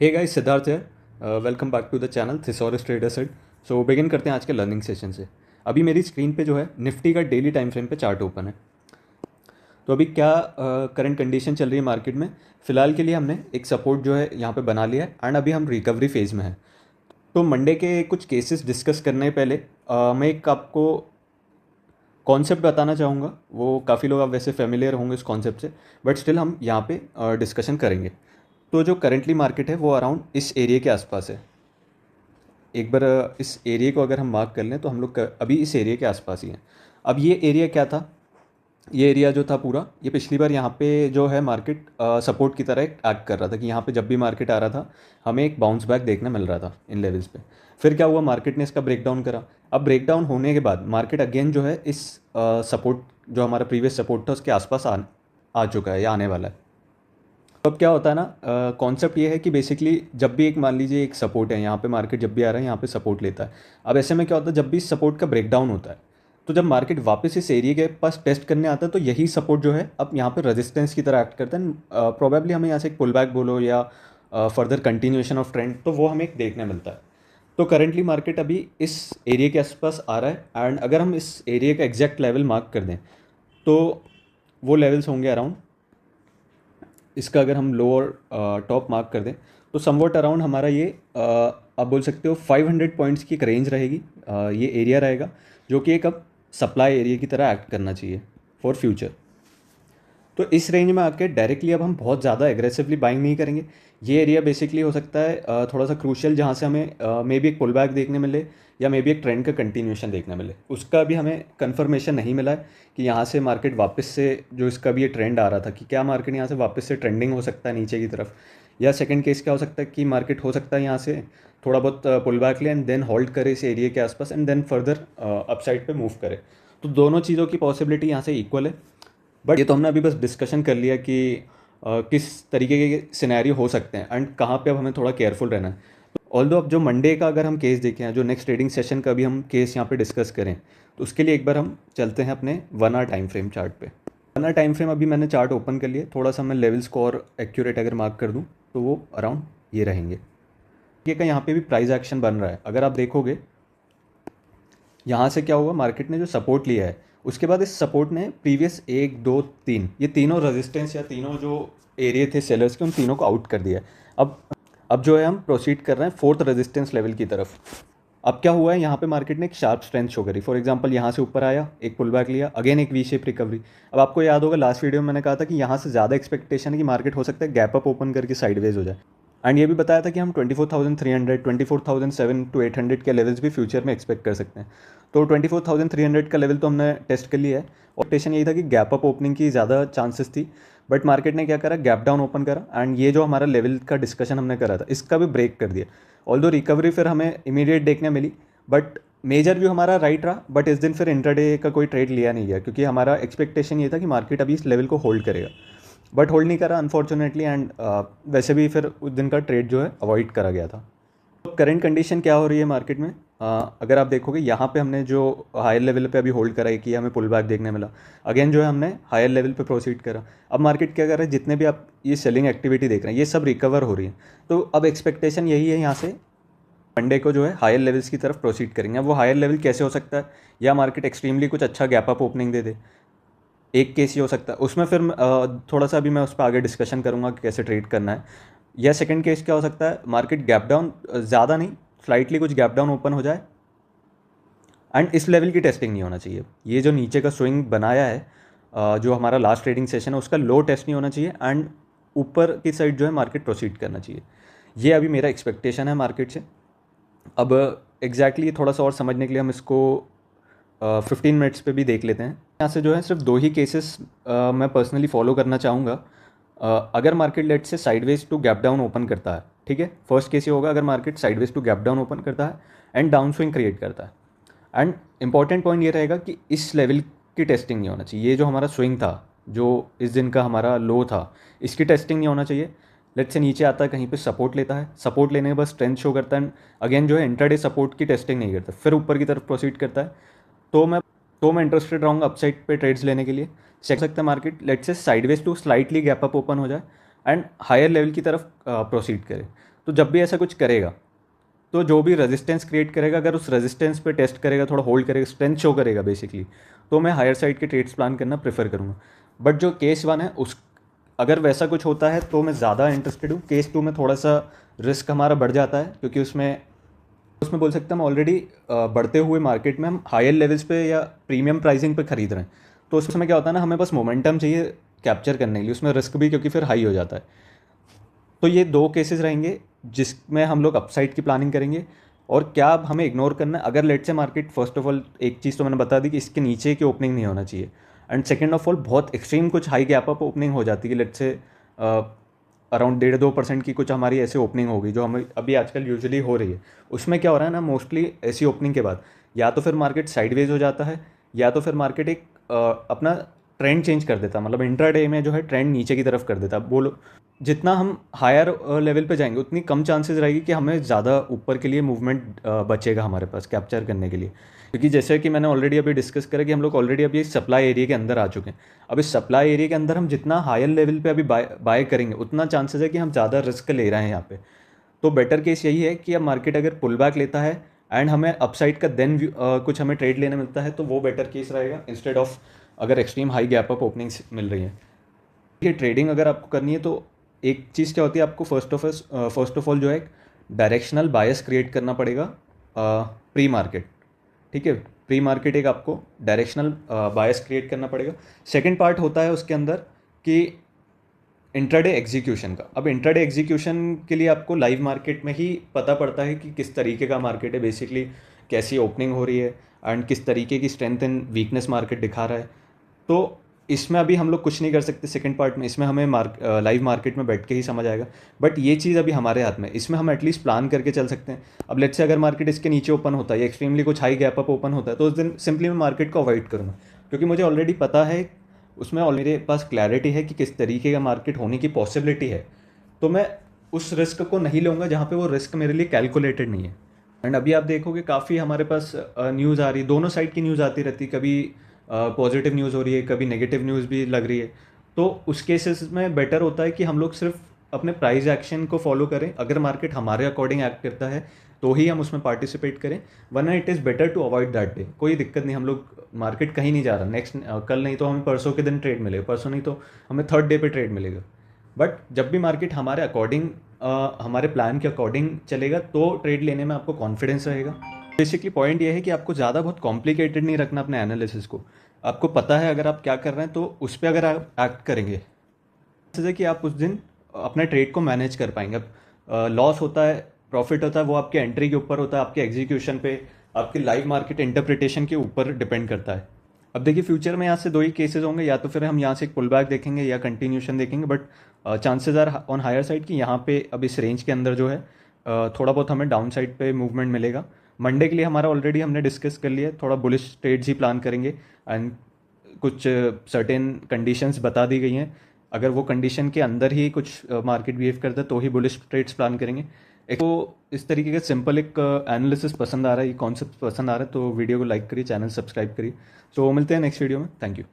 हे guys, Siddharth है। Welcome back to the channel thesaurus trader set. So begin करते हैं आज के लर्निंग सेशन से। अभी मेरी स्क्रीन पे जो है निफ्टी का डेली टाइम फ्रेम पे चार्ट ओपन है। तो अभी क्या करंट कंडीशन चल रही है मार्केट में। फ़िलहाल के लिए हमने एक सपोर्ट जो है यहाँ पे बना लिया है एंड अभी हम रिकवरी फेज़ में है। तो मंडे के कुछ केसेस डिस्कस करने पहले मैं एक आपको कॉन्सेप्ट बताना चाहूँगा। वो काफ़ी लोग आप वैसे फेमिलियर होंगे इस कॉन्सेप्ट से, बट स्टिल हम यहाँ पे डिस्कशन करेंगे। तो जो करंटली मार्केट है वो अराउंड इस एरिया के आसपास है। एक बार इस एरिया को अगर हम मार्क कर लें तो हम लोग अभी इस एरिया के आसपास ही हैं। अब ये एरिया क्या था? ये एरिया जो था पूरा, ये पिछली बार यहाँ पे जो है मार्केट सपोर्ट की तरह एक्ट कर रहा था कि यहाँ पे जब भी मार्केट आ रहा था हमें एक बाउंस बैक देखने मिल रहा था इन लेवल्स पे। फिर क्या हुआ, मार्केट ने इसका ब्रेकडाउन करा। अब ब्रेकडाउन होने के बाद मार्केट अगेन जो है इस सपोर्ट जो हमारा प्रीवियस सपोर्ट था उसके आसपास आ चुका है या आने वाला है। तो अब क्या होता है ना, कॉन्सेप्ट ये है कि बेसिकली जब भी एक मान लीजिए एक सपोर्ट है यहाँ पे, मार्केट जब भी आ रहा है यहाँ पे सपोर्ट लेता है। अब ऐसे में क्या होता है, जब भी इस सपोर्ट का ब्रेकडाउन होता है तो जब मार्केट वापस इस एरिया के पास टेस्ट करने आता है तो यही सपोर्ट जो है अब यहाँ पे रेजिस्टेंस की तरह एक्ट करता है। प्रोबेबली हमें यहाँ से एक पुल बैक बोलो या फर्दर कंटिन्यूएशन ऑफ ट्रेंड, तो वो हमें एक देखने मिलता है। तो करेंटली मार्केट अभी इस एरिया के आसपास आ रहा है एंड अगर हम इस एरिया का एग्जैक्ट लेवल मार्क कर दें तो वो लेवल्स होंगे अराउंड इसका। अगर हम लोअर टॉप मार्क कर दें तो समवॉट अराउंड हमारा ये आप बोल सकते हो 500 पॉइंट्स की एक रेंज रहेगी। ये एरिया रहेगा जो कि एक अब सप्लाई एरिया की तरह एक्ट करना चाहिए फॉर फ्यूचर। तो इस रेंज में आके डायरेक्टली अब हम बहुत ज़्यादा एग्रेसिवली बाइंग नहीं करेंगे। ये एरिया बेसिकली हो सकता है थोड़ा सा क्रूशियल, जहाँ से हमें मे बी एक पुल बैक देखने मिले या मे बी एक ट्रेंड का कंटिन्यूएशन देखने मिले। उसका भी हमें कंफर्मेशन नहीं मिला है कि यहाँ से मार्केट वापस से जो इसका भी ये ट्रेंड आ रहा था कि क्या मार्केट यहाँ से वापस से ट्रेंडिंग हो सकता है नीचे की तरफ, या सेकंड केस क्या हो सकता है कि मार्केट हो सकता है यहाँ से थोड़ा बहुत पुल बैक ले एंड देन होल्ड करे इस एरिया के आसपास एंड देन फर्दर अपसाइड पे मूव करे। तो दोनों चीज़ों की पॉसिबिलिटी यहाँ से इक्वल है। बट ये तो हमने अभी बस डिस्कशन कर लिया कि किस तरीके के सिनेरियो हो सकते हैं एंड कहाँ पे अब हमें थोड़ा केयरफुल रहना है। ऑल्दो अब जो मंडे का अगर हम केस देखें, जो नेक्स्ट ट्रेडिंग सेशन का भी हम केस यहाँ पे डिस्कस करें, तो उसके लिए एक बार हम चलते हैं अपने 1 आवर टाइम फ्रेम चार्ट पे। 1 आवर टाइम फ्रेम अभी मैंने चार्ट ओपन कर लिया। थोड़ा सा मैं लेवल्स को और एक्यूरेट अगर मार्क कर दूँ तो वो अराउंड ये रहेंगे। ये का यहाँ पे भी प्राइस एक्शन बन रहा है। अगर आप देखोगे यहाँ से क्या हुआ, मार्केट ने जो सपोर्ट लिया है उसके बाद इस सपोर्ट ने प्रीवियस 1 2 3 ये तीनों रेजिस्टेंस या तीनों जो एरिया थे सेलर्स के, उन तीनों को आउट कर दिया है। अब जो है हम प्रोसीड कर रहे हैं फोर्थ रेजिस्टेंस लेवल की तरफ। अब क्या हुआ है, यहाँ पे मार्केट ने एक शार्प स्ट्रेंथ शो करी। फॉर एग्जांपल यहाँ से ऊपर आया, एक पुल बैक लिया, अगेन एक वी शेप रिकवरी। अब आपको याद होगा लास्ट वीडियो में मैंने कहा था कि यहाँ से ज़्यादा एक्सपेक्टेशन है कि मार्केट हो सकता है गैप अप ओपन करके साइडवेज हो जाए। एंड ये भी बताया था कि हम 24,300 24,700 to 800 के लेवल्स भी फ्यूचर में एक्सपेक्ट कर सकते हैं। तो 24,300 का लेवल तो हमने टेस्ट कर लिया है और टेशन यही था कि गैप अप ओपनिंग की ज़्यादा चांसेस थी। बट मार्केट ने क्या करा, गैप डाउन ओपन करा एंड ये जो हमारा लेवल का डिस्कशन हमने करा था इसका भी ब्रेक कर दिया। ऑल्दो रिकवरी फिर हमें इमीडिएट देखने मिली, बट मेजर व्यू हमारा राइट रहा। बट इस दिन फिर इंट्राडे का कोई ट्रेड लिया नहीं गया क्योंकि हमारा एक्सपेक्टेशन ये था कि मार्केट अभी इस लेवल को होल्ड करेगा, बट होल्ड नहीं करा अनफॉर्चुनेटली। एंड वैसे भी फिर उस दिन का ट्रेड जो है अवॉइड करा गया था। तो करंट कंडीशन क्या हो रही है मार्केट में, अगर आप देखोगे यहाँ पे हमने जो हायर लेवल पे अभी होल्ड करा है कि हमें पुल बैक देखने मिला, अगेन जो है हमने हायर लेवल पे प्रोसीड करा। अब मार्केट क्या कर रहा है, जितने भी आप ये सेलिंग एक्टिविटी देख रहे हैं ये सब रिकवर हो रही है। तो अब एक्सपेक्टेशन यही है यहाँ से मंडे को जो है हायर लेवल्स की तरफ प्रोसीड करेंगे। अब वो हायर लेवल कैसे हो सकता है, या मार्केट एक्सट्रीमली कुछ अच्छा गैप अप ओपनिंग दे दे, एक केस ही हो सकता है। उसमें फिर थोड़ा सा अभी मैं उस पर आगे डिस्कशन करूँगा कि कैसे ट्रेड करना है। या सेकंड केस क्या हो सकता है, मार्केट गैप डाउन, ज़्यादा नहीं स्लाइटली कुछ गैप डाउन ओपन हो जाए एंड इस लेवल की टेस्टिंग नहीं होना चाहिए। ये जो नीचे का स्विंग बनाया है जो हमारा लास्ट ट्रेडिंग सेशन है उसका लो टेस्ट नहीं होना चाहिए एंड ऊपर की साइड जो है मार्केट प्रोसीड करना चाहिए। ये अभी मेरा एक्सपेक्टेशन है मार्केट से। अब एग्जैक्टली थोड़ा सा और समझने के लिए हम इसको 15 मिनट्स पे भी देख लेते हैं। यहाँ से जो है सिर्फ 2 ही केसेस मैं पर्सनली फॉलो करना चाहूँगा। अगर market let's say sideways to gap down open करता है, ठीक है, फर्स्ट केस ये होगा अगर market sideways to gap down open करता है एंड डाउन स्विंग क्रिएट करता है। एंड इंपॉर्टेंट पॉइंट ये रहेगा कि इस लेवल की टेस्टिंग नहीं होना चाहिए। ये जो हमारा स्विंग था, जो इस दिन का हमारा लो था, इसकी टेस्टिंग नहीं होना चाहिए। लेट से नीचे आता है, कहीं पे सपोर्ट लेता है, सपोर्ट लेने के बाद स्ट्रेंथ शो करता है, अगेन जो है इंट्राडे सपोर्ट की टेस्टिंग नहीं करता, फिर ऊपर की तरफ प्रोसीड करता है, तो मैं इंटरेस्टेड रहूँगा अपसाइड पे ट्रेड्स लेने के लिए। चेक सकता है market let's say sideways to slightly gap up open हो जाए एंड हायर लेवल की तरफ प्रोसीड करे। तो जब भी ऐसा कुछ करेगा तो जो भी रेजिस्टेंस क्रिएट करेगा, अगर उस रेजिस्टेंस पे टेस्ट करेगा, थोड़ा होल्ड करेगा, स्ट्रेंथ शो करेगा बेसिकली, तो मैं हायर साइड के ट्रेड्स प्लान करना प्रेफर करूँगा। बट जो केस वन है उस अगर वैसा कुछ होता है तो मैं ज़्यादा इंटरेस्टेड हूँ। केस टू में थोड़ा सा रिस्क हमारा बढ़ जाता है, क्योंकि उसमें उसमें बोल सकते हैं हम ऑलरेडी बढ़ते हुए मार्केट में हम हायर लेवल्स पे या प्रीमियम प्राइसिंग पे खरीद रहे हैं। तो उसमें क्या होता है ना, हमें बस मोमेंटम चाहिए कैप्चर करने के लिए, उसमें रिस्क भी क्योंकि फिर हाई हो जाता है। तो ये दो केसेस रहेंगे जिसमें हम लोग अपसाइड की प्लानिंग करेंगे। और क्या अब हमें इग्नोर करना है, अगर लेट से मार्केट फर्स्ट ऑफ ऑल एक चीज़ तो मैंने बता दी कि इसके नीचे की ओपनिंग नहीं होना चाहिए, एंड सेकेंड ऑफ ऑल बहुत एक्सट्रीम कुछ हाई गैप अप ओपनिंग हो जाती है, लेट से अराउंड 1.5-2% की कुछ हमारी ऐसी ओपनिंग होगी जो हमें अभी आजकल यूजुअली हो रही है। उसमें क्या हो रहा है ना, मोस्टली ऐसी ओपनिंग के बाद या तो फिर मार्केट साइडवेज हो जाता है, या तो फिर मार्केट एक अपना ट्रेंड चेंज कर देता है, मतलब इंट्राडे में जो है ट्रेंड नीचे की तरफ कर देता है। बोलो जितना हम हायर लेवल पे जाएंगे उतनी कम चांसेस रहेगी कि हमें ज़्यादा ऊपर के लिए मूवमेंट बचेगा हमारे पास कैप्चर करने के लिए। क्योंकि जैसे कि मैंने ऑलरेडी अभी डिस्कस करा कि हम लोग ऑलरेडी अभी सप्लाई एरिया के अंदर आ चुके हैं। अब इस सप्लाई एरिया के अंदर हम जितना हायर लेवल पे अभी बाय करेंगे उतना चांसेस है कि हम ज़्यादा रिस्क ले रहे हैं यहाँ पे। तो बेटर केस यही है कि अब मार्केट अगर पुल बैक लेता है एंड हमें अपसाइड का देन कुछ हमें ट्रेड लेने मिलता है, तो वो बेटर केस रहेगा इंस्टेड ऑफ अगर extreme high gap up openings मिल रही है। ये ट्रेडिंग अगर आपको करनी है तो एक चीज़ क्या होती है, आपको फर्स्ट ऑफ ऑल जो है डायरेक्शनल बायस क्रिएट करना पड़ेगा प्री मार्केट। ठीक है, प्री मार्केट एक आपको डायरेक्शनल बायस क्रिएट करना पड़ेगा। सेकंड पार्ट होता है उसके अंदर कि इंट्राडे एग्जीक्यूशन का। अब इंट्राडे एग्जीक्यूशन के लिए आपको लाइव मार्केट में ही पता पड़ता है कि किस तरीके का मार्केट है, बेसिकली कैसी ओपनिंग हो रही है एंड किस तरीके की स्ट्रेंथ एंड वीकनेस मार्केट दिखा रहा है। तो इसमें अभी हम लोग कुछ नहीं कर सकते सेकंड पार्ट में, इसमें हमें लाइव मार्केट में बैठ के ही समझ आएगा। बट ये चीज़ अभी हमारे हाथ में, इसमें हम एटलीस्ट प्लान करके चल सकते हैं। अब लेट्स से अगर मार्केट इसके नीचे ओपन होता है या एक्सट्रीमली कुछ हाई गैप अप ओपन होता है, तो उस दिन सिंपली मैं मार्केट को अवॉइड करूँगा, क्योंकि मुझे ऑलरेडी पता है, उसमें मेरे पास क्लैरिटी है कि किस तरीके का मार्केट होने की पॉसिबिलिटी है। तो मैं उस रिस्क को नहीं लूँगा जहाँ पे वो रिस्क मेरे लिए कैलकुलेटेड नहीं है। एंड अभी आप देखोगे काफ़ी हमारे पास न्यूज़ आ रही है, दोनों साइड की न्यूज़ आती रहती है, कभी पॉजिटिव न्यूज़ हो रही है, कभी नेगेटिव न्यूज़ भी लग रही है। तो उस केसेस में बेटर होता है कि हम लोग सिर्फ अपने प्राइस एक्शन को फॉलो करें। अगर मार्केट हमारे अकॉर्डिंग एक्ट करता है तो ही हम उसमें पार्टिसिपेट करें, वरना it is better to avoid that day. कोई दिक्कत नहीं, हम लोग मार्केट कहीं नहीं जा रहा, नेक्स्ट कल नहीं तो हमें परसों के दिन ट्रेड मिलेगा, परसों नहीं तो हमें थर्ड डे पे ट्रेड मिलेगा। बट जब भी मार्केट हमारे अकॉर्डिंग हमारे प्लान के अकॉर्डिंग चलेगा तो ट्रेड लेने में आपको कॉन्फिडेंस रहेगा। बेसिकली पॉइंट ये है कि आपको ज़्यादा बहुत कॉम्प्लिकेटेड नहीं रखना अपने एनालिसिस को। आपको पता है अगर आप क्या कर रहे हैं तो उस पर अगर आप एक्ट करेंगे, जैसे कि आप उस दिन अपने ट्रेड को मैनेज कर पाएंगे। अब लॉस होता है, प्रॉफिट होता है, वो आपके एंट्री के ऊपर होता है, आपके एग्जीक्यूशन पे, आपके लाइव मार्केट इंटरप्रिटेशन के ऊपर डिपेंड करता है। अब देखिए फ्यूचर में यहाँ से दो ही केसेस होंगे, या तो फिर हम यहाँ से एक पुल बैक देखेंगे या कंटिन्यूशन देखेंगे। But chances are on higher side कि यहाँ पे अब इस रेंज के अंदर जो है थोड़ा बहुत हमें डाउन साइड पे मूवमेंट मिलेगा। मंडे के लिए हमारा ऑलरेडी हमने डिस्कस कर लिया, थोड़ा बुलिश ट्रेड्स ही प्लान करेंगे एंड कुछ सर्टेन कंडीशंस बता दी गई हैं। अगर वो कंडीशन के अंदर ही कुछ मार्केट बिहेव करता है तो ही बुलिश ट्रेड्स प्लान करेंगे। एक तो इस तरीके का सिंपल एक एनालिसिस पसंद आ रहा है, ये कॉन्सेप्ट पसंद आ रहा है तो वीडियो को लाइक करिए, चैनल सब्सक्राइब करिए। सो मिलते हैं नेक्स्ट वीडियो में। Thank you.